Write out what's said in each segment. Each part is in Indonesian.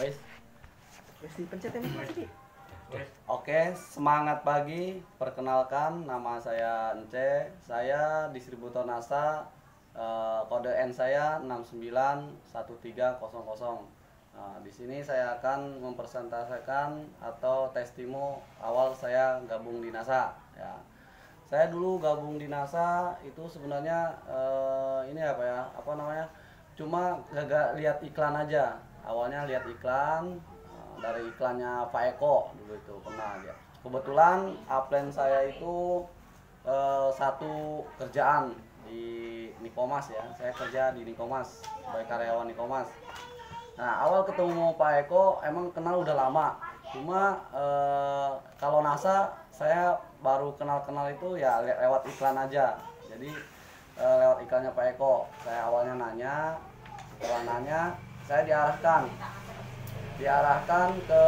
Wes. Wes dipencet ini Mas. Oke, semangat pagi. Perkenalkan, nama saya Ence. Saya distributor NASA. Kode N saya 691300. Nah, di sini saya akan mempresentasikan atau testimo awal saya gabung di NASA. Ya, saya dulu gabung di NASA itu sebenarnya ini apa ya? Apa namanya? Cuma gak lihat iklan aja. Awalnya lihat iklan. Dari iklannya Pak Eko dulu itu pernah dia. Kebetulan upline saya itu satu kerjaan di Nikomas ya. Saya kerja di Nikomas sebagai karyawan Nikomas. Nah, awal ketemu Pak Eko emang kenal udah lama. Cuma kalau NASA saya baru kenal-kenal itu ya lewat iklan aja. Jadi lewat iklannya Pak Eko. Saya awalnya nanya, setelah nanya saya diarahkan ke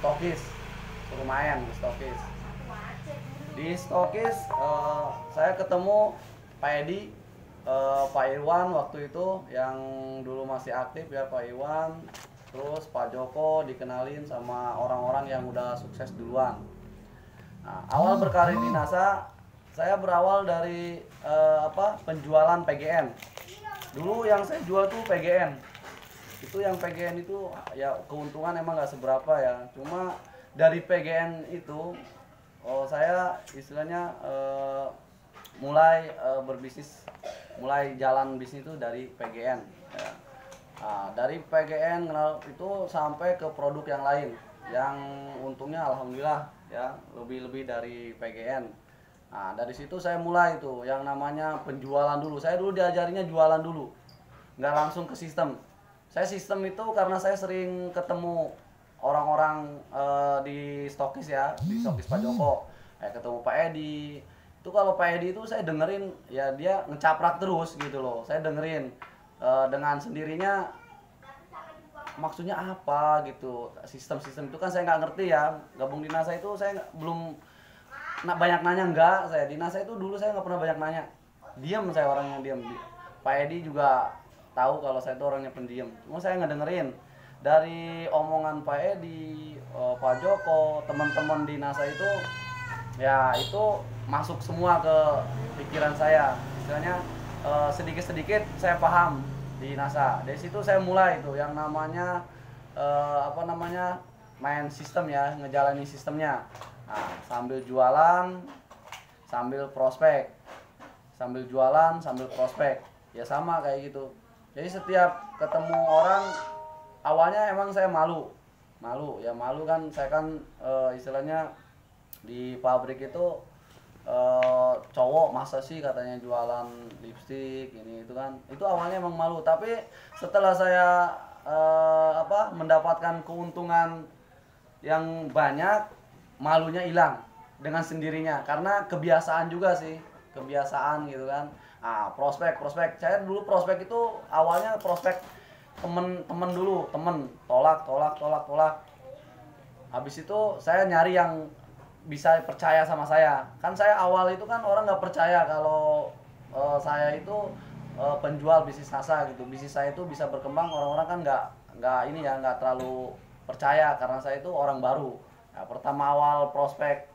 stokis, suruh main di stokis. Di stokis saya ketemu Pak Edi, Pak Iwan waktu itu yang dulu masih aktif ya, Pak Iwan. Terus Pak Joko dikenalin sama orang-orang yang udah sukses duluan. Nah, awal berkarir di NASA saya berawal dari penjualan PGN. Dulu yang saya jual tuh PGN. Itu yang PGN itu ya keuntungan emang nggak seberapa ya, cuma dari PGN itu saya istilahnya mulai berbisnis, mulai jalan bisnis itu dari PGN ya. Nah, dari PGN kenal itu sampai ke produk yang lain yang untungnya alhamdulillah ya lebih dari PGN. Nah, dari situ saya mulai itu yang namanya penjualan dulu. Saya dulu diajarinya jualan dulu, nggak langsung ke sistem. Saya sistem itu karena saya sering ketemu orang-orang di stokis ya, di stokis Pak Joko. Ketemu Pak Edi. Itu kalau Pak Edi itu saya dengerin ya dia ngecaprak terus gitu loh. Saya dengerin dengan sendirinya maksudnya apa gitu. Sistem-sistem itu kan saya nggak ngerti ya. Gabung di NASA itu saya belum banyak nanya, enggak. Saya di NASA itu dulu saya nggak pernah banyak nanya. Diam, saya orangnya diam. Pak Edi juga tahu kalau saya itu orangnya pendiam, cuma saya ngedengerin dari omongan Pak Edi, Pak Joko, teman-teman di NASA itu ya itu masuk semua ke pikiran saya. Istilahnya sedikit-sedikit saya paham di NASA. Dari situ saya mulai itu yang namanya main sistem ya, ngejalani sistemnya. Nah, sambil jualan, sambil prospek, sambil jualan, sambil prospek, ya sama kayak gitu. Jadi setiap ketemu orang awalnya emang saya malu kan, saya kan istilahnya di pabrik itu cowok masa sih katanya jualan lipstik ini itu kan, itu awalnya emang malu. Tapi setelah saya mendapatkan keuntungan yang banyak, malunya hilang dengan sendirinya karena kebiasaan juga sih, kebiasaan gitu kan. Ah, prospek. Saya dulu prospek itu awalnya prospek temen dulu, tolak. Habis itu saya nyari yang bisa percaya sama saya. Kan saya awal itu kan orang nggak percaya kalau saya itu penjual bisnis NASA gitu. Bisnis saya itu bisa berkembang, orang-orang kan nggak terlalu percaya karena saya itu orang baru. Nah, pertama awal prospek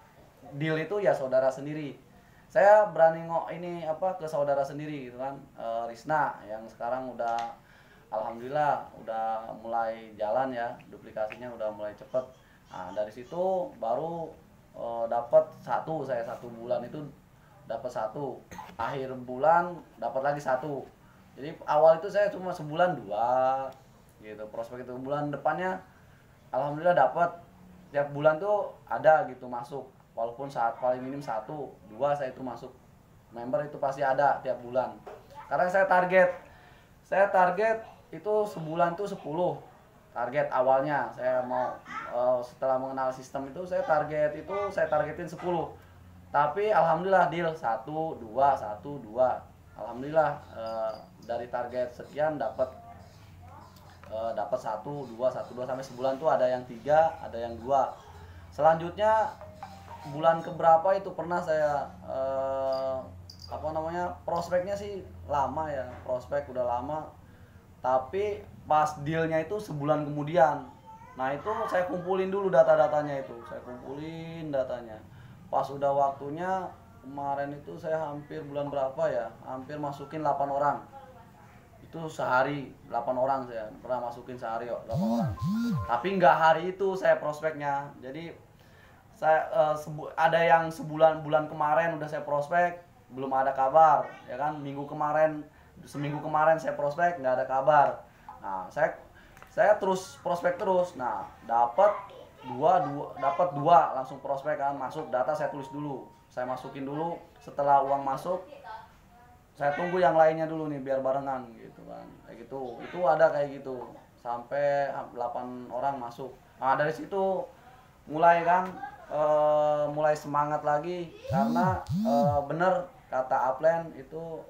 deal itu ya saudara sendiri. Saya berani ke saudara sendiri gitu kan, Risna yang sekarang udah alhamdulillah udah mulai jalan ya, duplikasinya udah mulai cepet. Nah, dari situ baru dapat saya 1 bulan itu dapat 1, akhir bulan dapat lagi 1. Jadi awal itu saya cuma sebulan 2 gitu prospek itu, bulan depannya alhamdulillah dapat tiap bulan tuh ada gitu masuk. Walaupun saat paling minim 1-2 saya itu masuk member itu pasti ada tiap bulan. Karena saya target itu sebulan tuh 10 target awalnya. Saya mau setelah mengenal sistem itu saya targetin 10. Tapi alhamdulillah deal 1-2. Alhamdulillah dari target sekian dapat 1-2 sampai sebulan tuh ada yang 3, ada yang 2. Selanjutnya bulan keberapa itu pernah saya prospeknya sih lama ya, prospek udah lama, tapi pas dealnya itu sebulan kemudian Nah itu saya kumpulin dulu data-datanya itu, saya kumpulin datanya. Pas udah waktunya kemarin itu saya hampir bulan berapa ya, hampir masukin 8 orang. Itu sehari 8 orang saya pernah masukin sehari 8 orang. Tapi nggak hari itu saya prospeknya. Jadi saya ada yang bulan kemarin udah saya prospek belum ada kabar ya kan, seminggu kemarin saya prospek nggak ada kabar. Nah saya terus prospek terus. Nah dapat dua langsung prospek kan, masuk data saya tulis dulu, saya masukin dulu. Setelah uang masuk saya tunggu yang lainnya dulu nih biar barengan gitu kan, kayak gitu. Itu ada kayak gitu sampai 8 orang masuk. Nah dari situ mulai kan mulai semangat lagi karena bener kata Upland itu,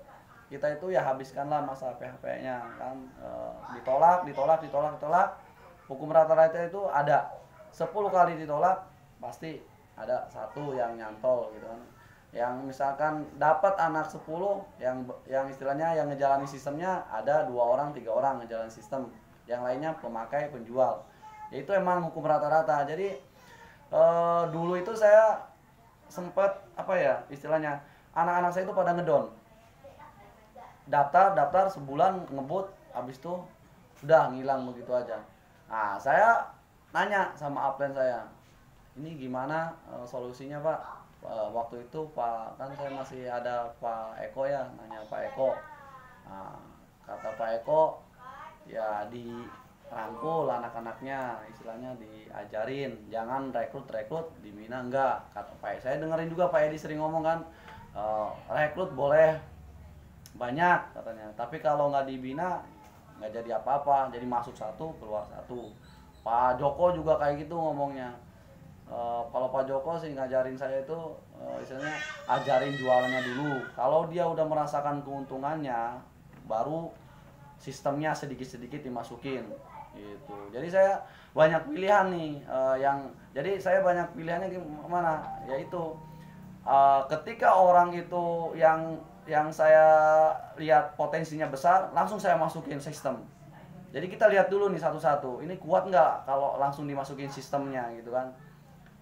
kita itu ya habiskanlah masa PHP-nya kan. Ditolak. Hukum rata-rata itu ada 10 kali ditolak pasti ada satu yang nyantol gitu kan. Yang misalkan dapat anak 10 yang istilahnya yang ngejalanin sistemnya ada 2 orang 3 orang ngejalanin sistem, yang lainnya pemakai penjual. Ya itu emang hukum rata-rata. Jadi dulu itu saya sempat apa ya istilahnya, anak-anak saya itu pada ngedon, daftar sebulan ngebut, habis itu udah ngilang begitu aja. Nah saya nanya sama upline saya, ini gimana solusinya Pak? Waktu itu Pak, kan saya masih ada Pak Eko ya, nanya Pak Eko. Nah, kata Pak Eko ya dirangkul anak-anaknya, istilahnya diajarin, jangan rekrut dibina enggak. Kata Pak, saya dengerin juga Pak Edi sering ngomong kan, rekrut boleh banyak katanya, tapi kalau nggak dibina nggak jadi apa-apa, jadi masuk satu keluar satu. Pak Joko juga kayak gitu ngomongnya. Kalau Pak Joko sih ngajarin saya itu istilahnya ajarin jualannya dulu, kalau dia udah merasakan keuntungannya baru sistemnya sedikit-sedikit dimasukin gitu. Jadi saya banyak pilihan nih, jadi saya banyak pilihannya gimana, yaitu ketika orang itu yang saya lihat potensinya besar, langsung saya masukin sistem. Jadi kita lihat dulu nih satu-satu, ini kuat nggak kalau langsung dimasukin sistemnya gitu kan.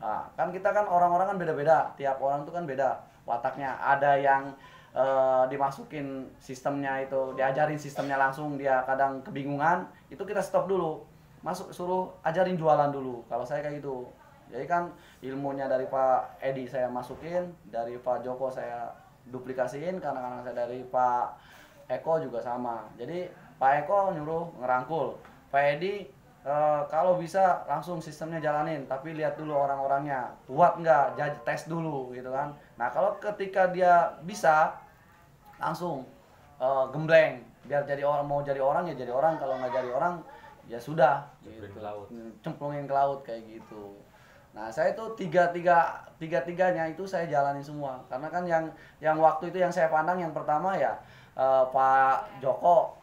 Nah, kan kita kan orang-orang kan beda-beda, tiap orang itu kan beda wataknya. Ada yang dimasukin sistemnya itu, diajarin sistemnya langsung, dia kadang kebingungan, itu kita stop dulu, suruh ajarin jualan dulu. Kalau saya kayak gitu. Jadi kan ilmunya dari Pak Edi saya masukin, dari Pak Joko saya duplikasiin, karena saya dari Pak Eko juga sama. Jadi Pak Eko nyuruh ngerangkul, Pak Edi kalau bisa langsung sistemnya jalanin, tapi lihat dulu orang-orangnya kuat nggak, tes dulu gitu kan. Nah kalau ketika dia bisa langsung gembleng, biar jadi orang, mau jadi orang ya jadi orang, kalau nggak jadi orang ya sudah gitu, cemplungin ke laut kayak gitu. Nah saya itu tiga-tiganya itu saya jalani semua, karena kan yang waktu itu yang saya pandang yang pertama ya Pak Joko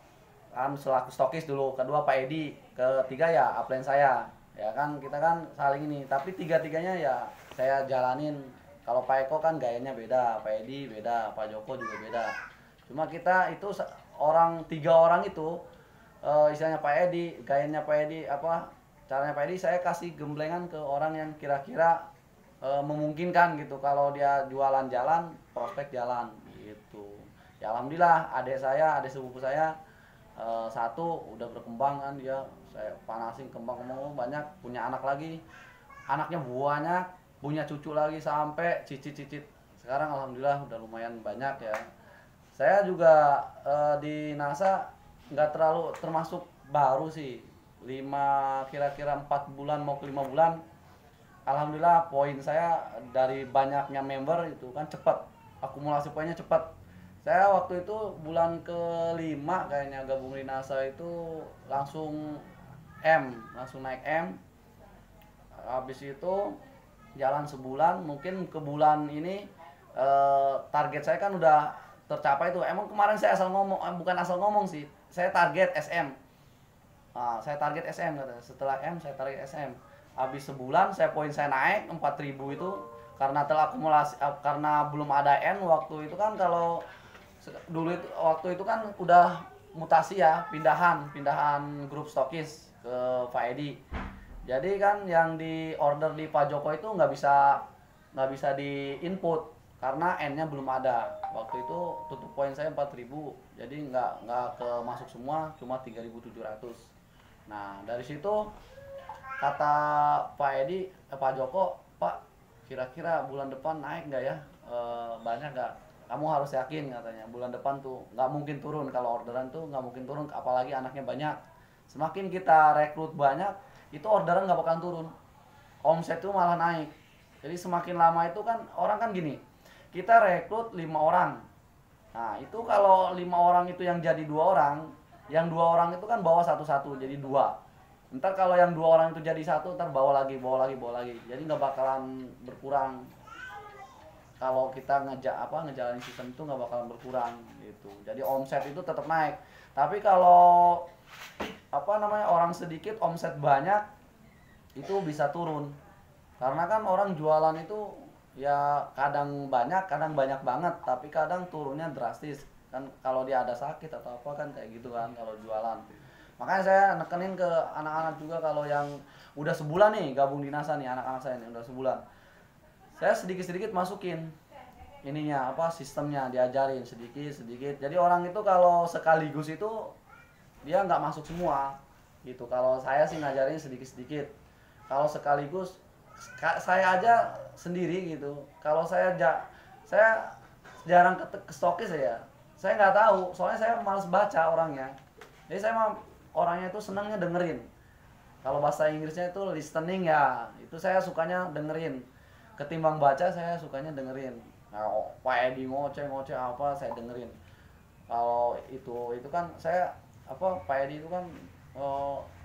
kan selaku stokis dulu, kedua Pak Edi, ketiga ya upline saya, ya kan kita kan saling ini. Tapi tiga-tiganya ya saya jalanin. Kalau Pak Eko kan gayanya beda, Pak Edi beda, Pak Joko juga beda. Cuma kita itu tiga orang itu istilahnya Pak Edi, gayanya Pak Edi apa, caranya Pak Edi saya kasih gemblengan ke orang yang kira-kira memungkinkan gitu. Kalau dia jualan jalan, prospek jalan gitu. Ya alhamdulillah adik sepupu saya satu udah berkembang kan, dia saya panasin kembang banyak, punya anak lagi, anaknya banyak, punya cucu lagi sampai cicit. Sekarang alhamdulillah udah lumayan banyak ya. Saya juga di NASA nggak terlalu termasuk baru sih, kira-kira 4 bulan mau ke 5 bulan. Alhamdulillah poin saya dari banyaknya member itu kan cepat, akumulasi poinnya cepat. Saya waktu itu bulan ke-5 kayaknya gabung di NASA itu langsung naik M. Habis itu jalan sebulan, mungkin ke bulan ini target saya kan udah tercapai tuh. Emang kemarin saya bukan asal ngomong sih, saya target SM. Nah, saya target SM, setelah M saya target SM. Habis sebulan poin saya naik 4.000 itu karena terakumulasi, karena belum ada N waktu itu kan. Kalau dulu itu waktu itu kan udah mutasi ya, pindahan grup stokis ke Pak Edi. Jadi kan yang di order di Pak Joko itu nggak bisa di input karena N-nya belum ada. Waktu itu tutup poin saya 4.000, jadi nggak ke masuk semua, cuma 3.700. Nah dari situ kata Pak Edi, Pak Joko, Pak kira-kira bulan depan naik nggak ya? Banyak nggak? Kamu harus yakin katanya, bulan depan tuh nggak mungkin turun, kalau orderan tuh nggak mungkin turun, apalagi anaknya banyak. Semakin kita rekrut banyak, itu orderan nggak bakalan turun, omset tuh malah naik. Jadi semakin lama itu kan orang kan gini, kita rekrut 5 orang. Nah itu kalau 5 orang itu yang jadi 2 orang, yang 2 orang itu kan bawa satu-satu jadi 2. Ntar kalau yang 2 orang itu jadi 1, ntar bawa lagi. Jadi nggak bakalan berkurang. Kalau kita ngejalanin sistem itu nggak bakalan berkurang gitu. Jadi omset itu tetap naik. Tapi kalau orang sedikit omset banyak itu bisa turun. Karena kan orang jualan itu ya kadang banyak banget, tapi kadang turunnya drastis. Kan kalau dia ada sakit atau apa kan kayak gitu kan kalau jualan. Makanya saya nekenin ke anak-anak juga, kalau yang udah sebulan nih gabung di NASA nih, anak-anak saya nih udah sebulan. Saya sedikit-sedikit masukin ininya sistemnya, diajarin sedikit-sedikit. Jadi orang itu kalau sekaligus itu dia nggak masuk semua gitu. Kalau saya sih ngajarin sedikit-sedikit. Kalau sekaligus saya aja sendiri gitu. Kalau saya jarang ke stokis ya. Saya nggak tahu, soalnya saya malas baca orangnya. Jadi saya mah orangnya itu senangnya dengerin. Kalau bahasa Inggrisnya itu listening ya, itu saya sukanya dengerin. Ketimbang baca saya sukanya dengerin. Nah, Pak Edi ngoceh apa saya dengerin. Kalau itu kan saya Pak Edi itu kan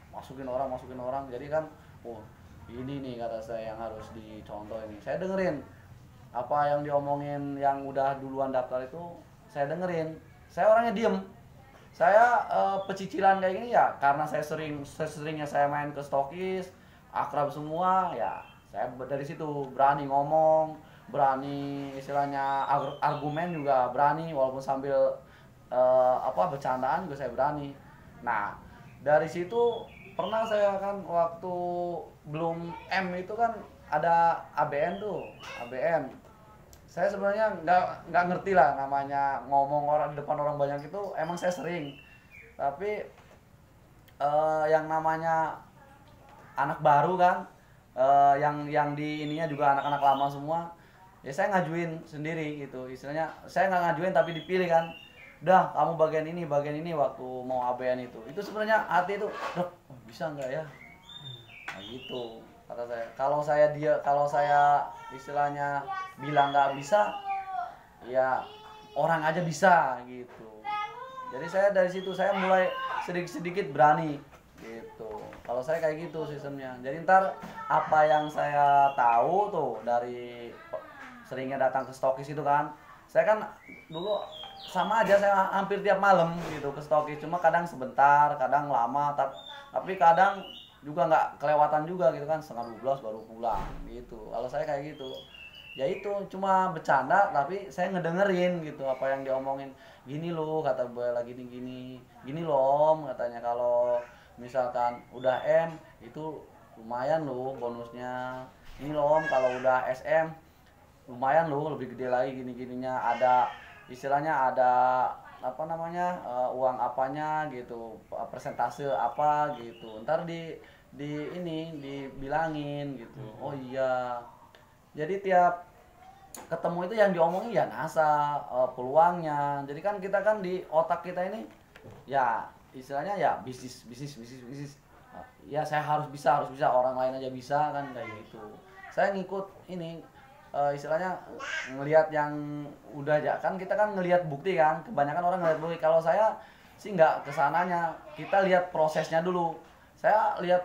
masukin orang. Jadi kan ini nih kata saya yang harus dicontoh ini. Saya dengerin apa yang diomongin yang udah duluan daftar itu, saya dengerin. Saya orangnya diem. Saya pecicilan kayak gini ya karena seringnya saya main ke stokis, akrab semua ya. Saya dari situ berani ngomong, berani istilahnya argumen juga berani, walaupun sambil bercandaan juga saya berani. Nah dari situ pernah saya kan waktu belum M itu kan ada ABN tuh, ABN. Saya sebenarnya nggak ngerti lah namanya ngomong orang di depan orang banyak itu, emang saya sering. Tapi yang namanya anak baru kan, yang di ininya juga anak-anak lama semua, ya saya ngajuin sendiri gitu. Istilahnya saya nggak ngajuin tapi dipilih kan. Udah kamu bagian ini waktu mau ABN itu sebenarnya hati itu, Dok, bisa nggak ya? Nah gitu kata saya. Kalau saya istilahnya bilang nggak bisa, ya orang aja bisa gitu. Jadi saya dari situ saya mulai sedikit berani gitu. Kalau saya kayak gitu sistemnya. Jadi ntar apa yang saya tahu tuh dari seringnya datang ke stokis itu kan, saya kan dulu sama aja, saya hampir tiap malam gitu ke stokis, cuma kadang sebentar, kadang lama, tapi kadang juga nggak kelewatan juga gitu kan, 11:30 baru pulang gitu. Kalau saya kayak gitu ya, itu cuma bercanda tapi saya ngedengerin gitu apa yang diomongin. Gini loh kata Bu lagi gini loh Om katanya, kalau misalkan udah M itu lumayan loh bonusnya. Ini loh Om kalau udah SM lumayan loh, lebih gede lagi gininya, ada istilahnya ada uang apanya gitu, persentase apa gitu, ntar ini dibilangin gitu. Oh iya, jadi tiap ketemu itu yang diomongin ya NASA, peluangnya. Jadi kan kita kan di otak kita ini ya istilahnya ya bisnis. Ya saya harus bisa, orang lain aja bisa kan kayak gitu. Saya ngikut ini istilahnya ngelihat yang udah aja kan, kita kan ngelihat bukti kan, kebanyakan orang ngelihat bukti. Kalau saya sih nggak kesananya, kita lihat prosesnya dulu. Saya lihat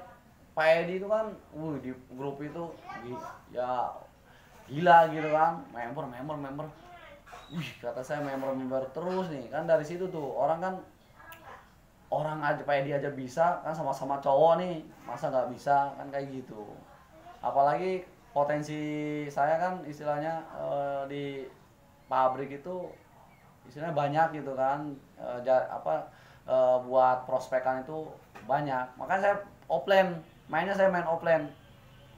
Pak Edi itu kan di grup itu ya gila gitu kan, member. Kata saya member terus nih kan. Dari situ tuh orang aja Pak Edi aja bisa kan, sama-sama cowok nih, masa nggak bisa kan kayak gitu. Apalagi potensi saya kan istilahnya di pabrik itu istilahnya banyak gitu kan, buat prospekan itu banyak. Makanya saya offline mainnya saya main offline.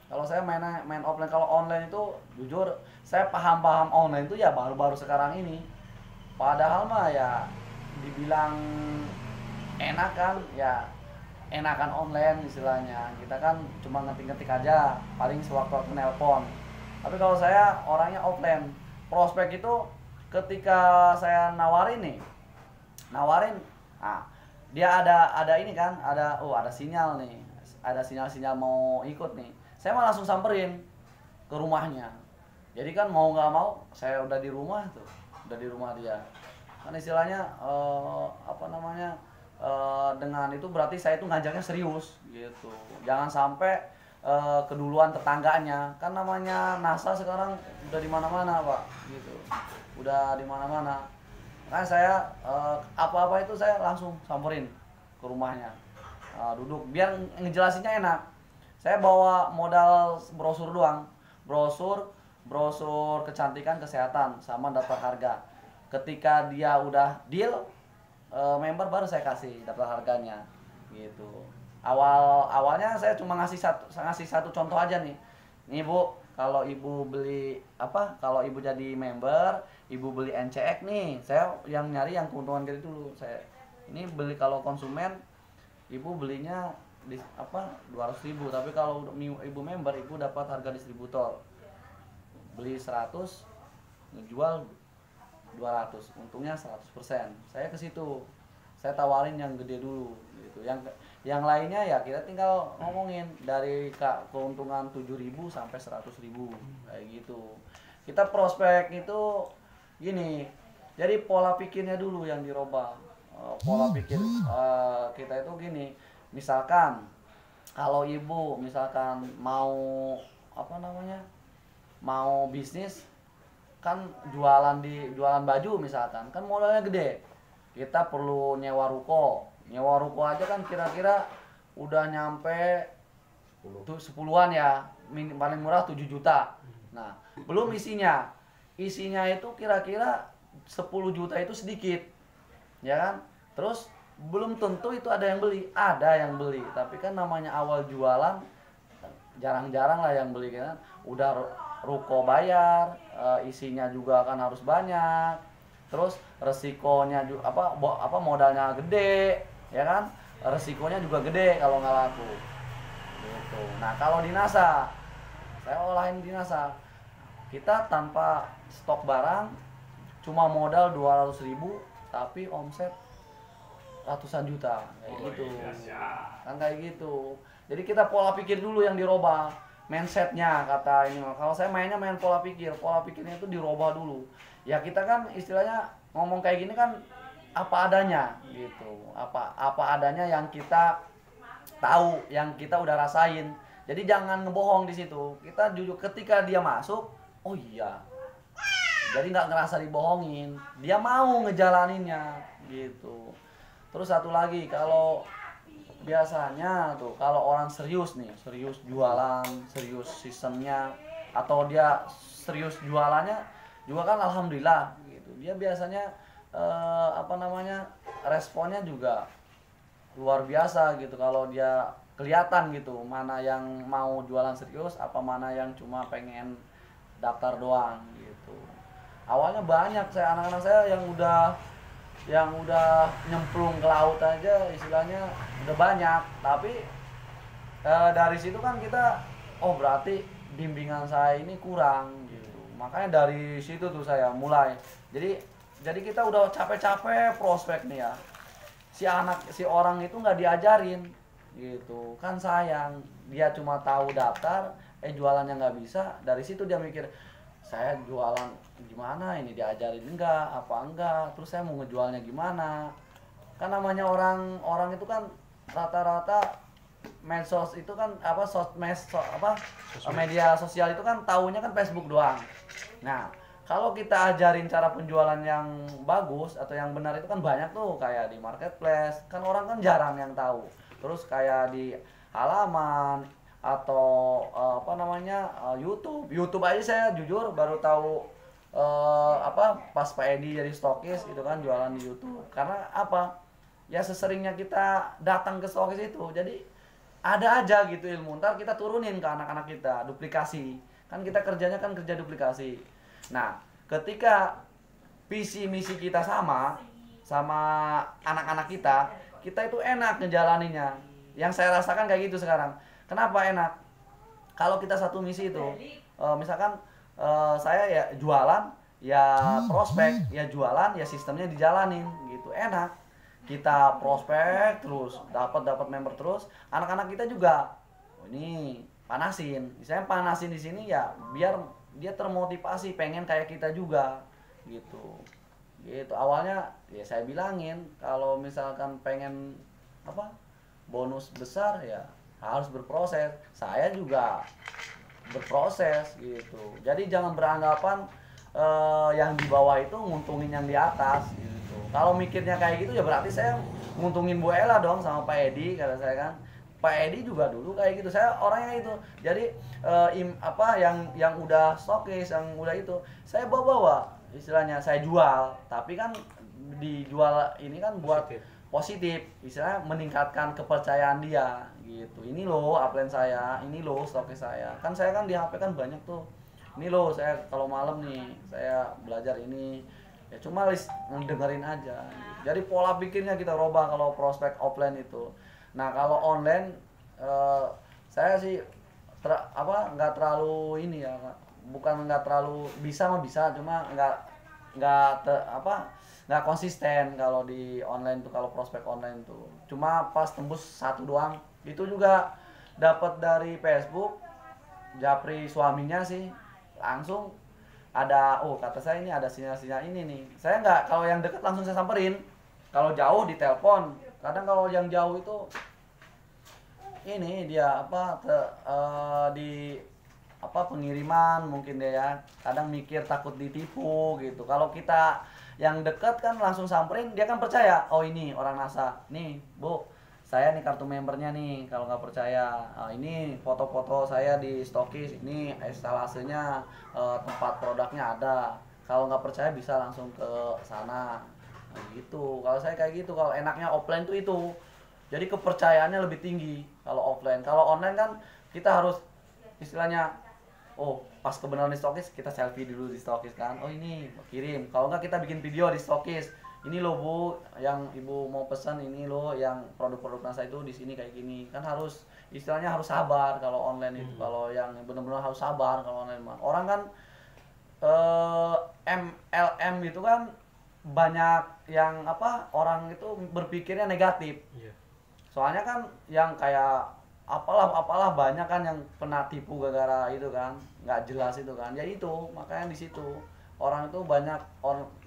Kalau saya main offline, kalau online itu jujur saya paham online itu ya baru-baru sekarang ini. Padahal mah ya dibilang enak kan ya, enakan online istilahnya. Kita kan cuma ngetik-ngetik aja, paling sewaktu-waktu nelpon. Tapi kalau saya orangnya offline. Prospek itu ketika saya nawarin, nah dia ada ini kan, ada sinyal nih, ada sinyal mau ikut nih, saya malah langsung samperin ke rumahnya. Jadi kan mau nggak mau saya udah di rumah tuh, udah di rumah dia kan istilahnya dengan itu berarti saya itu ngajaknya serius gitu. Jangan sampai keduluan tetangganya, kan namanya NASA sekarang udah di mana-mana Pak gitu, udah di mana-mana. Kan saya apa-apa itu saya langsung samperin ke rumahnya, duduk biar ngejelasinnya enak. Saya bawa modal brosur doang, brosur kecantikan, kesehatan, sama daftar harga. Ketika dia udah deal member, baru saya kasih daftar harganya gitu. Awalnya saya cuma ngasih satu contoh aja nih. Nih Bu, kalau Ibu beli kalau Ibu jadi member, Ibu beli NCX nih, saya yang nyari yang keuntungan gede dulu. Saya ini beli kalau konsumen, Ibu belinya di 200.000, tapi kalau Ibu member, Ibu dapat harga distributor. Beli 100, ngejual 200, untungnya 100%. Saya ke situ. Saya tawarin yang gede dulu gitu. Yang lainnya ya kita tinggal ngomongin dari keuntungan 7.000 sampai 100.000 kayak gitu. Kita prospek itu gini. Jadi pola pikirnya dulu yang dirubah. Pola pikir kita itu gini. Misalkan kalau Ibu misalkan mau mau bisnis, kan jualan baju misalkan, kan modalnya gede. Kita perlu nyewa ruko aja kan kira-kira udah nyampe 10-an ya, paling murah 7 juta. Nah belum isinya itu kira-kira 10 juta itu sedikit ya kan. Terus belum tentu itu ada yang beli, tapi kan namanya awal jualan jarang-jarang lah yang beli kan. Udah ruko bayar, isinya juga kan harus banyak, terus resikonya juga modalnya gede ya kan, resikonya juga gede kalau nggak laku gitu. Nah kalau di NASA, saya olahin di NASA, kita tanpa stok barang, cuma modal 200.000 tapi omset ratusan juta kayak gitu kan, kayak gitu. Jadi kita pola pikir dulu yang dirubah, mindsetnya kata ini. Kalau saya main pola pikirnya itu dirubah dulu. Ya kita kan istilahnya ngomong kayak gini kan apa adanya gitu, apa adanya yang kita tahu, yang kita udah rasain. Jadi jangan ngebohong di situ. Kita jujur ketika dia masuk, oh iya. Jadi nggak ngerasa dibohongin, dia mau ngejalaninnya gitu. Terus satu lagi, kalau biasanya tuh kalau orang serius jualan, serius sistemnya, atau dia serius jualannya juga kan alhamdulillah gitu. Dia biasanya responnya juga luar biasa gitu. Kalau dia kelihatan gitu mana yang mau jualan serius, apa mana yang cuma pengen daftar doang gitu. Awalnya banyak anak-anak saya yang udah nyemplung ke laut aja istilahnya udah banyak, tapi dari situ kan kita berarti bimbingan saya ini kurang gitu. Makanya dari situ tuh saya mulai. Jadi kita udah capek-capek prospek nih ya, si orang itu nggak diajarin gitu kan, sayang. Dia cuma tahu daftar, jualannya nggak bisa. Dari situ dia mikir, saya jualan gimana ini, diajarin enggak, terus saya mau ngejualnya gimana. Kan namanya orang itu kan rata-rata medsos itu kan media sosial itu kan taunya kan Facebook doang. Nah kalau kita ajarin cara penjualan yang bagus atau yang benar itu kan banyak tuh, kayak di marketplace kan orang kan jarang yang tahu. Terus kayak di halaman atau YouTube aja saya jujur baru tahu pas Pak Edi jadi stokis gitu kan, jualan di YouTube. Karena ya seseringnya kita datang ke stokis itu, jadi ada aja gitu ilmu, ntar kita turunin ke anak-anak kita, duplikasi. Kan kita kerjanya kan kerja duplikasi. Nah, ketika visi misi kita sama anak-anak kita, kita itu enak ngejalaninya. Yang saya rasakan kayak gitu sekarang. Kenapa enak? Kalau kita satu misi itu, misalkan saya ya jualan, ya prospek, ya jualan, ya sistemnya dijalanin gitu, enak. Kita prospek terus, dapat member terus, anak-anak kita juga, oh ini panasin, misalnya panasin di sini ya biar dia termotivasi pengen kayak kita juga gitu. Gitu awalnya ya saya bilangin kalau misalkan pengen apa bonus besar ya harus berproses. Saya juga berproses gitu. Jadi jangan beranggapan yang di bawah itu nguntungin yang di atas gitu. Kalau mikirnya kayak gitu ya berarti saya nguntungin Bu Ella dong sama Pak Edi, kata saya kan. Pak Edi juga dulu kayak gitu. Saya orangnya itu. Jadi yang udah stokis, yang udah itu saya bawa istilahnya saya jual. Tapi kan dijual ini kan buat positif, istilahnya meningkatkan kepercayaan dia gitu. Ini loh upline saya, ini loh stokis saya. Kan saya kan di HP kan banyak tuh. Ini loh saya kalau malam nih saya belajar ini. Ya cuma dengerin aja. Jadi pola pikirnya kita rubah kalau prospek offline itu. Nah, kalau online saya sih nggak terlalu ini ya, bukan nggak terlalu bisa mah bisa, cuma nggak konsisten kalau di online tuh, kalau prospek online tuh. Cuma pas tembus satu doang. Itu juga dapat dari Facebook. Japri suaminya sih langsung ada, oh kata saya ini ada sinyal-sinyal ini nih. Saya nggak, kalau yang deket langsung saya samperin. Kalau jauh ditelepon. Kadang kalau yang jauh itu ini dia di pengiriman mungkin dia ya. Kadang mikir takut ditipu gitu. Kalau kita yang deket kan langsung samperin, dia kan percaya. Oh ini orang NASA. Nih Bu, saya nih kartu membernya nih. Kalau nggak percaya, ini foto-foto saya di stokis. Ini instalasenya, tempat produknya ada. Kalau nggak percaya bisa langsung ke sana. Nah, gitu. Kalau saya kayak gitu. Kalau enaknya offline tuh itu. Jadi kepercayaannya lebih tinggi kalau offline. Kalau online kan kita harus istilahnya, oh pas kebenaran di stokis kita selfie dulu di stokis kan. Oh ini kirim. Kalau nggak kita bikin video di stokis. Ini loh Bu, yang Ibu mau pesan ini loh, yang produk-produk NASA itu di sini kayak gini. Kan harus istilahnya harus sabar kalau online itu. Kalau yang benar-benar harus sabar kalau online mah. Orang kan MLM itu kan banyak yang orang itu berpikirnya negatif. Soalnya kan yang kayak apalah banyak kan yang kena tipu gara-gara itu kan, nggak jelas itu kan. Ya itu makanya di situ orang itu banyak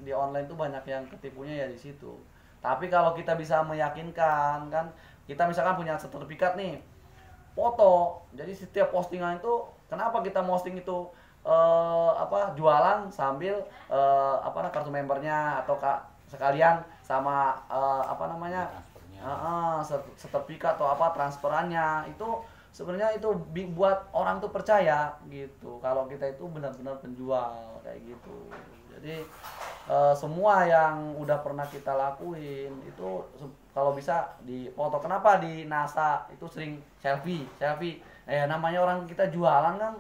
di online tuh banyak yang ketipunya ya di situ. Tapi kalau kita bisa meyakinkan kan, kita misalkan punya sertifikat nih foto, jadi setiap postingan itu kenapa kita posting itu jualan sambil kartu membernya atau sekalian sama sertifikat atau transferannya itu sebenarnya itu buat orang tuh percaya gitu kalau kita itu benar-benar penjual kayak gitu. Jadi semua yang udah pernah kita lakuin itu kalau bisa di foto. Kenapa di NASA itu sering selfie namanya orang kita jualan kan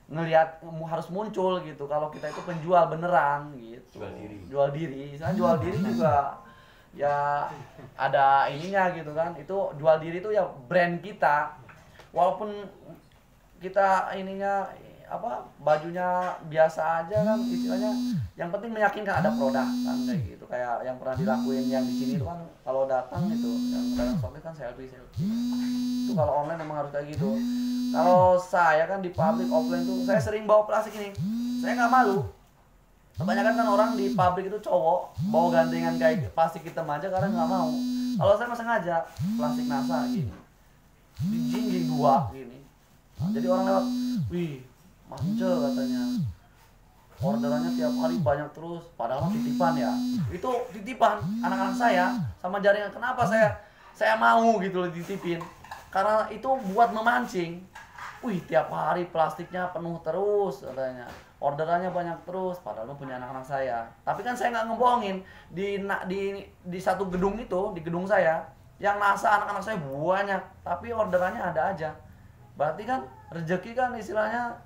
ngelihat harus muncul gitu kalau kita itu penjual beneran gitu. Jual diri misalnya jual diri juga ya ada ininya gitu kan. Itu jual diri itu ya brand kita. Walaupun kita ininya bajunya biasa aja kan istilahnya, yang penting meyakinkan ada produk kan kayak gitu. Kayak yang pernah dilakuin yang di sini itu kan kalau datang itu yang datang stokis kan selfie. Itu kalau online memang harus kayak gitu. Kalau saya kan di pabrik offline tuh saya sering bawa plastik ini. Saya nggak malu. Kebanyakan kan orang di pabrik itu cowok bawa gandengan kayak plastik hitam aja karena nggak mau. Kalau saya mah sengaja plastik NASA gini. Dijinjing 2 gini. Nah, jadi orang lewat, wih, manje katanya. Orderannya tiap hari banyak terus, padahal titipan ya. Itu titipan anak-anak saya sama jaringan. Kenapa saya mau gitu loh dititipin? Karena itu buat memancing. Wih, tiap hari plastiknya penuh terus katanya. Orderannya banyak terus, padahal punya anak-anak saya. Tapi kan saya nggak ngebohongin di satu gedung itu, di gedung saya. yang nasa anak-anak saya banyak, tapi orderannya ada aja. Berarti kan rezeki kan istilahnya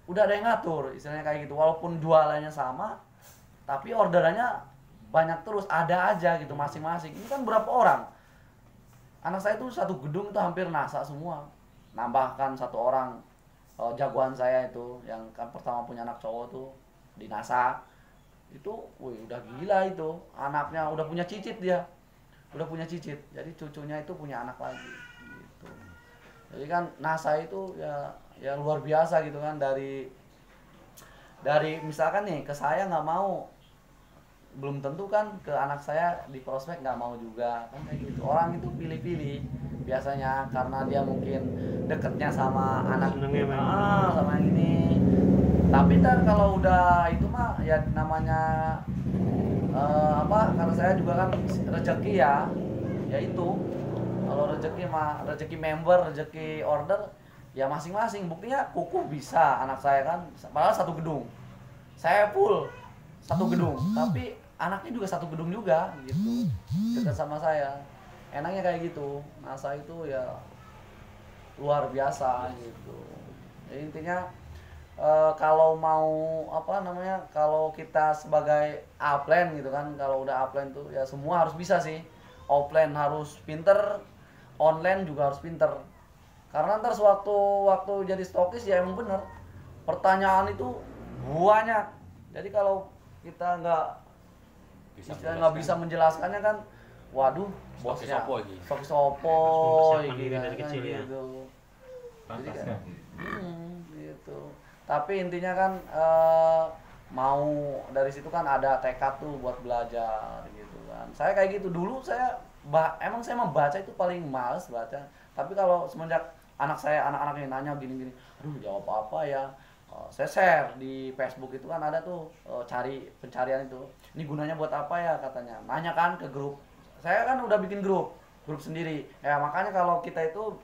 udah ada yang ngatur, istilahnya kayak gitu. Walaupun jualannya sama, tapi orderannya banyak terus, ada aja gitu masing-masing. Ini kan berapa orang? Anak saya tuh satu gedung itu hampir nasa semua. Nambahkan satu orang jagoan saya itu yang kan pertama punya anak cowok tuh di NASA. Itu wih, udah gila itu. Anaknya udah punya cicit dia. Udah punya cicit. Jadi cucunya itu punya anak lagi gitu. Jadi kan NASA itu ya luar biasa gitu kan, dari misalkan nih ke saya nggak mau, belum tentu kan ke anak saya di prospek nggak mau juga kan, kayak gitu. Orang itu pilih-pilih biasanya karena dia mungkin deketnya sama anak sama yang ini. Tapi ntar kalau udah itu mah ya namanya karena saya juga kan rezeki ya itu kalau rezeki mah rezeki member, rezeki order ya masing-masing. Buktinya kuku bisa anak saya kan, padahal satu gedung, saya full satu gedung, tapi anaknya juga satu gedung juga gitu, dekat sama saya. Enaknya kayak gitu. NASA itu ya luar biasa gitu. Jadi intinya kalau mau kalau kita sebagai upline gitu kan, kalau udah upline tuh ya semua harus bisa sih. Offline harus pinter, online juga harus pinter. Karena ntar waktu jadi stokis ya emang bener, pertanyaan itu banyak. Jadi kalau kita nggak bisa menjelaskannya kan, waduh, bosnya stokis opo gitu dari kecil ya. gitu. Jadi kan, gitu. Tapi intinya kan mau dari situ kan ada tekad tuh buat belajar gitu kan. Saya kayak gitu dulu, emang saya membaca itu paling males baca. Tapi kalau semenjak anak-anaknya nanya gini-gini, aduh jawab apa ya? Saya share di Facebook itu kan ada tuh cari pencarian itu. Ini gunanya buat apa ya katanya. Nanya kan ke grup. Saya kan udah bikin grup sendiri. Ya makanya kalau kita itu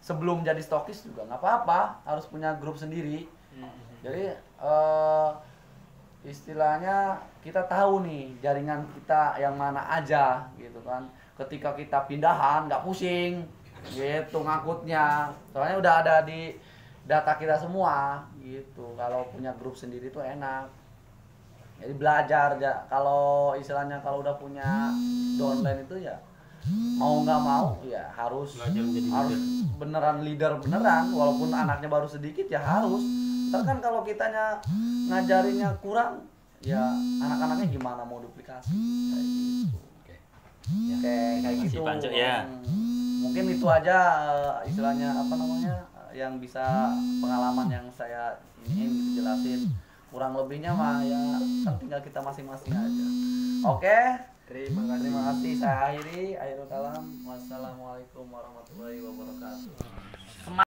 sebelum jadi stokis juga nggak apa-apa, harus punya grup sendiri. Jadi istilahnya kita tahu nih jaringan kita yang mana aja gitu kan. Ketika kita pindahan nggak pusing gitu ngangkutnya, soalnya udah ada di data kita semua gitu. Kalau punya grup sendiri tuh enak. Jadi belajar ya. Kalau istilahnya kalau udah punya downline itu ya mau nggak mau ya harus beneran leader beneran, walaupun anaknya baru sedikit ya harus. Ntar kan kalau kitanya ngajarinnya kurang ya anak-anaknya gimana mau duplikasi kayak gitu. Kayak gitu ya. Mungkin itu aja istilahnya yang bisa pengalaman yang saya ingin jelasin. Kurang lebihnya mah ya kan tinggal kita masing-masing aja. Oke. Terima kasih. Saya akhiri. Akhirul kalam. Wassalamualaikum warahmatullahi wabarakatuh.